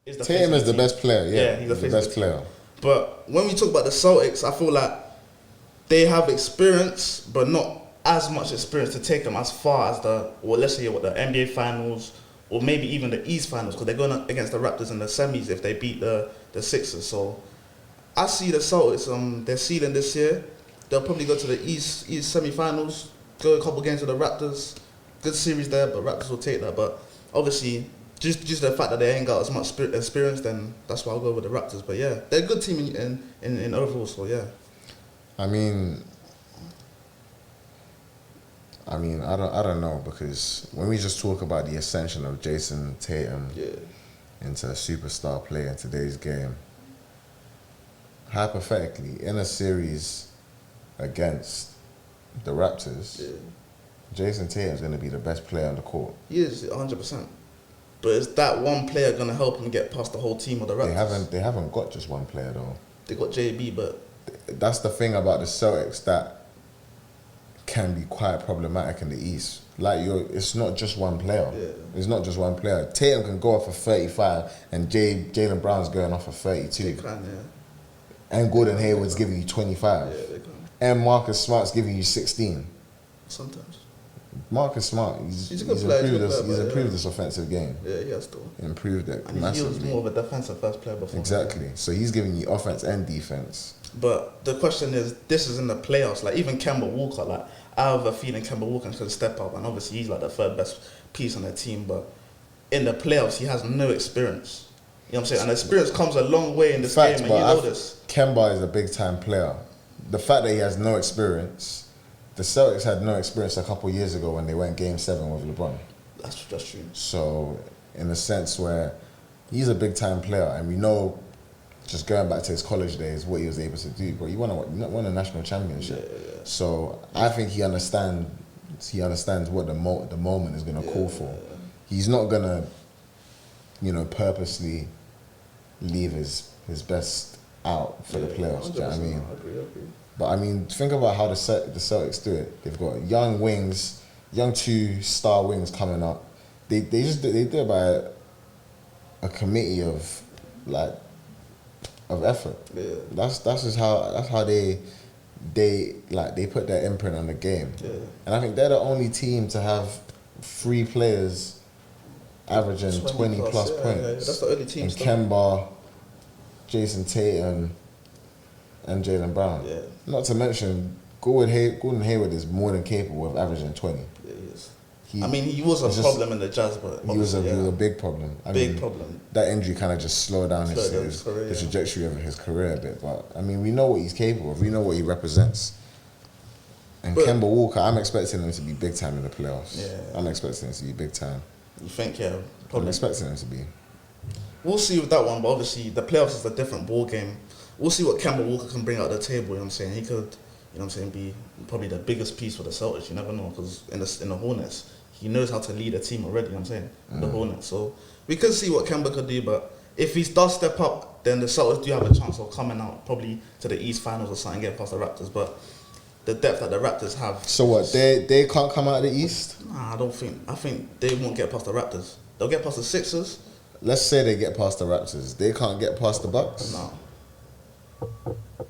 is the face Tatum of is the team. best player. Yeah, he's the face best of the team. player. But when we talk about the Celtics, I feel like they have experience, but not as much experience to take them as far as let's say the NBA Finals, or maybe even the East Finals, because they're going up against the Raptors in the semis if they beat the Sixers. So I see the Celtics, their ceiling this year. They'll probably go to the East semi-finals, go a couple games with the Raptors. Good series there, but Raptors will take that. But obviously, just the fact that they ain't got as much experience, then that's why I'll go with the Raptors. But yeah, they're a good team in overall. So yeah. I mean, I don't know, because when we just talk about the ascension of Jason Tatum into a superstar player in today's game, hypothetically, in a series against the Raptors, Jason Tatum is going to be the best player on the court. He is 100%. But is that one player going to help him get past the whole team of the Raptors? They haven't got just one player though. They got JB, but that's the thing about the Celtics that can be quite problematic in the East. It's not just one player. Yeah. It's not just one player. Tatum can go off for 35 and Jaylen Brown's going off for 32. They can, yeah. And Gordon Hayward's giving you 25. Yeah, they can. And Marcus Smart's giving you 16. Sometimes. Marcus Smart, he's a good player. He's improved this offensive game. Yeah, he has to. Improved it and massively. He was more of a defensive first player before. Exactly. So he's giving you offense and defense. But the question is, this is in the playoffs. Like, even Kemba Walker, like, I have a feeling Kemba Walker can step up, and obviously he's like the third best piece on the team. But in the playoffs, he has no experience. You know what I'm saying? And experience comes a long way in this game, and you know this. Kemba is a big time player. The fact that he has no experience. The Celtics had no experience a couple of years ago when they went Game 7 with LeBron. That's true. So, in a sense where he's a big-time player, and we know, just going back to his college days, what he was able to do. But he won a national championship. Yeah. So, I think he understands what the moment is going to call for. He's not going to, purposely leave his best out for the playoffs. Do you know what I mean? I agree. But I mean, think about how the Celtics do it. They've got young 2-star wings coming up. They do it by a committee of effort. Yeah. That's how they put their imprint on the game. Yeah. And I think they're the only team to have 3 players averaging 20 plus points. Yeah. That's the only team. And Kemba, Jason Tatum, and Jaylen Brown. Yeah. Not to mention, Gordon Hayward is more than capable of averaging 20. Yeah, he is. He was a problem in the Jazz, but he was a big problem. Big problem. That injury kind of just slowed down the trajectory of his career a bit. But I mean, we know what he's capable of. We know what he represents. And Kemba Walker, I'm expecting him to be big time in the playoffs. Yeah. I'm expecting him to be big time. You think, yeah? Probably. I'm expecting him to be. We'll see with that one, but obviously the playoffs is a different ball game. We'll see what Kemba Walker can bring out the table. You know what I'm saying? He could, be probably the biggest piece for the Celtics. You never know, because in the Hornets, he knows how to lead a team already. You know what I'm saying? The Hornets. So we could see what Kemba could do, but if he does step up, then the Celtics do have a chance of coming out probably to the East Finals or something, getting past the Raptors. But the depth that the Raptors have. So what? They can't come out of the East? Nah, I don't think. I think they won't get past the Raptors. They'll get past the Sixers. Let's say they get past the Raptors. They can't get past the Bucks? No.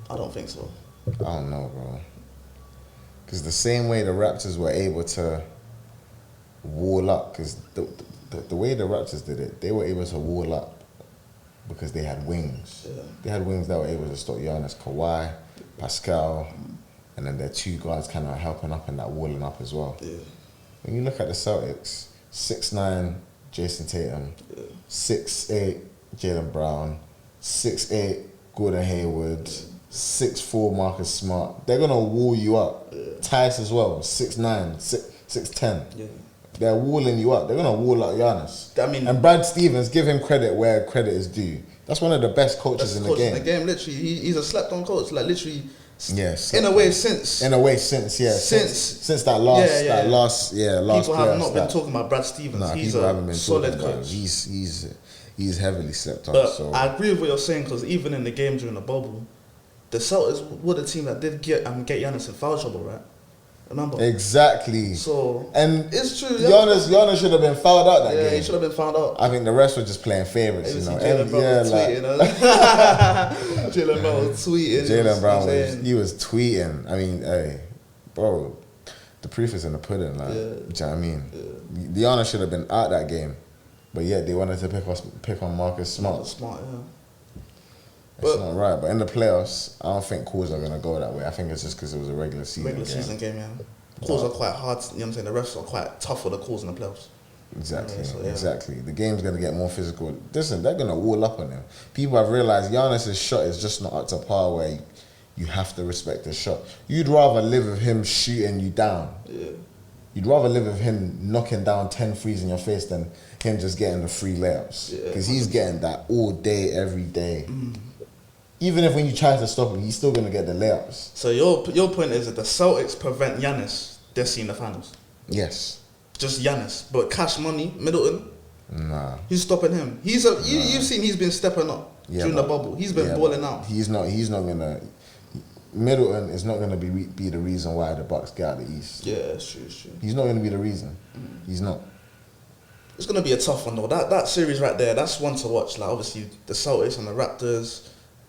I don't think so. I don't know, bro. Because the same way the Raptors were able to wall up, because the way the Raptors did it, they were able to wall up because they had wings. Yeah. They had wings that were able to stop Giannis, Kawhi, Pascal, and then their 2 guards kind of helping up in that walling up as well. Yeah. When you look at the Celtics, 6'9", Jason Tatum, 6'8", Jaylen Brown, 6'8", Gordon Hayward, 6'4", Marcus Smart. They're gonna wall you up. Yeah. Tice as well, 6'9", 6'10". Yeah. They're walling you up. They're gonna wall out Giannis. And Brad Stevens, give him credit where credit is due. That's one of the best coaches in the game. Literally, he's a slept-on coach. Like literally. Yes. In a way, since that last people have not been that, talking about Brad Stevens. Nah, he's a solid coach. He's heavily slept on. But so I agree with what you're saying, because even in the game during the bubble, the Celtics were the team that did get Giannis in foul trouble, right? Remember? Exactly. So and it's true. Giannis should have been fouled out that game. Yeah, he should have been fouled out. I think the rest were just playing favourites, you know. Jaylen Brown was tweeting. Jaylen Brown was tweeting. Jaylen Brown was tweeting. I mean, hey, bro, the proof is in the pudding. Like, do you know what I mean? Yeah. Giannis should have been out that game, but yet they wanted to pick on Marcus Smart. It's not right, but in the playoffs, I don't think calls are going to go that way. I think it's just because it was a regular season game. Yeah. Calls are quite hard, you know what I'm saying? The refs are quite tough for the calls in the playoffs. Exactly. The game's going to get more physical. Listen, they're going to wall up on him. People have realised Giannis' shot is just not up to par where you have to respect his shot. You'd rather live with him shooting you down. Yeah. You'd rather live with him knocking down 10 threes in your face than him just getting the free layups. Because he's getting that all day, every day. Even if when you try to stop him, he's still going to get the layups. So your point is that the Celtics prevent Giannis this seeing the finals? Yes. Just Giannis. But Cash Money, Middleton, nah. Who's stopping him? You've seen he's been stepping up during the bubble. He's been balling out. He's not going to... Middleton is not going to be the reason why the Bucks get out of the East. Yeah, it's true. He's not going to be the reason. He's not. It's going to be a tough one, though. That series right there, that's one to watch. Like, obviously, the Celtics and the Raptors...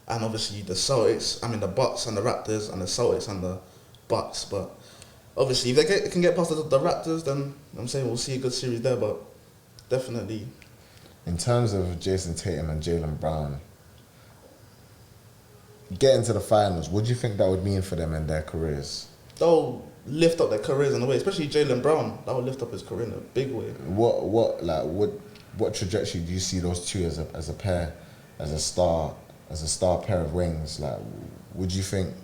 And obviously the Bucks and the Raptors and the Celtics and the Bucks. But obviously if they can get past the Raptors, then I'm saying we'll see a good series there. But definitely. In terms of Jason Tatum and Jaylen Brown, getting to the finals, what do you think that would mean for them in their careers? That'll lift up their careers in a way, especially Jaylen Brown. That will lift up his career in a big way. What trajectory do you see those two as a pair, as a star pair of wings? Like, would you think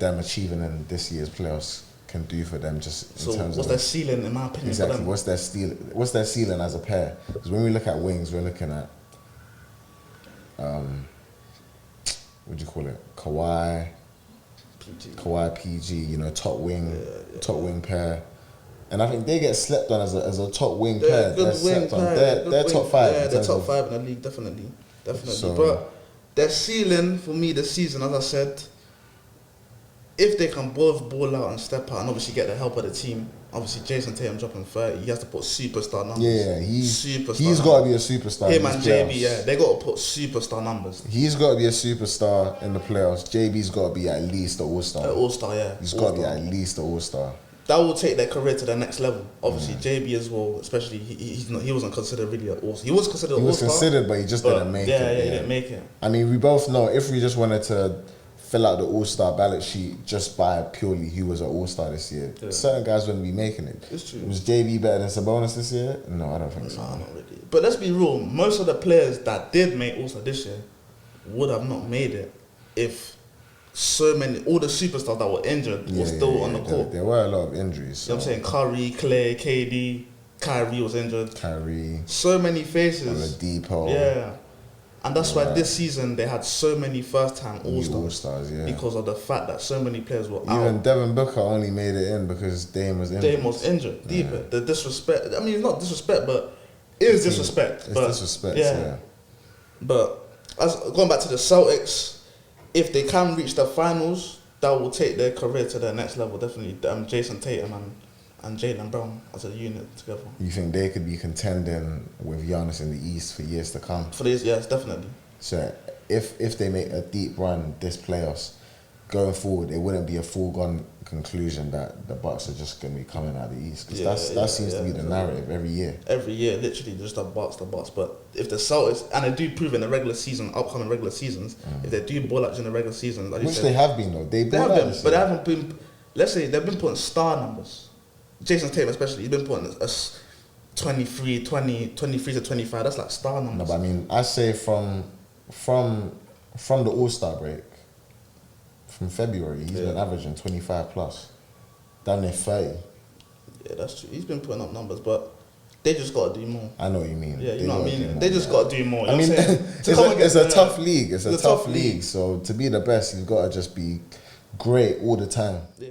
them achieving in this year's playoffs can do for them just in terms of... what's their ceiling, in my opinion, exactly, for them? What's their ceiling as a pair? Because when we look at wings, we're looking at, what do you call it? Kawhi, PG, you know, top wing pair. And I think they get slept on as a top wing pair. They're top five. Yeah, they're top five in the league, definitely. So, but their ceiling for me this season, as I said, if they can both ball out and step out and obviously get the help of the team, obviously Jason Tatum dropping 30, he has to put superstar numbers. Yeah, he's got to be a superstar. Him and JB, they got to put superstar numbers. He's got to be a superstar in the playoffs. JB's got to be at least an all-star. An all-star, yeah. He's got to be at least an all-star. That will take their career to the next level. Obviously, JB as well, especially he wasn't considered really an all-star. He was considered an all-star. He was considered, but he just didn't make it. Yeah, he didn't make it. I mean, we both know if we just wanted to fill out the all-star ballot sheet just by purely who was an all-star this year, certain guys wouldn't be making it. It's true. Was JB better than Sabonis this year? No, I don't think so. No, not really. But let's be real. Most of the players that did make all-star this year would have not made it if all the superstars that were injured were still on the court. There were a lot of injuries. So. You know what I'm saying? Curry, Clay, KD, Kyrie was injured. So many faces. Oladipo. Yeah. And that's why this season they had so many first-time All-Stars. All-Stars, yeah. Because of the fact that so many players were out. Even Devin Booker only made it in because Dame was injured. Deeper. The disrespect. I mean, it's not disrespect, but it is disrespect. It's disrespect, yeah. But going back to the Celtics, if they can reach the finals, that will take their career to the next level. Definitely, Jason Tatum and Jaylen Brown as a unit together. You think they could be contending with Giannis in the East for years to come? For this, yes, definitely. So if they make a deep run this playoffs, going forward, it wouldn't be a foregone conclusion that the Bucks are just going to be coming out of the East. Because that seems to be the narrative every year. Every year, literally, just the Bucks. But if the Celtics, and they do prove in the regular season, upcoming regular seasons, if they do ball out in the regular season, like which they have been though, they have been, but they haven't been. Let's say they've been putting star numbers. Jason Tatum especially, he's been putting a 23 to 25. That's like star numbers. No, but I mean, I say from the All-Star break. From February, he's been averaging 25 plus, down near 30. Yeah, that's true. He's been putting up numbers, but they just got to do more. I know what you mean. Yeah, you know what I mean? They just got to do more. I mean, it's a tough league. It's a tough league. So to be the best, you've got to just be great all the time. Yeah.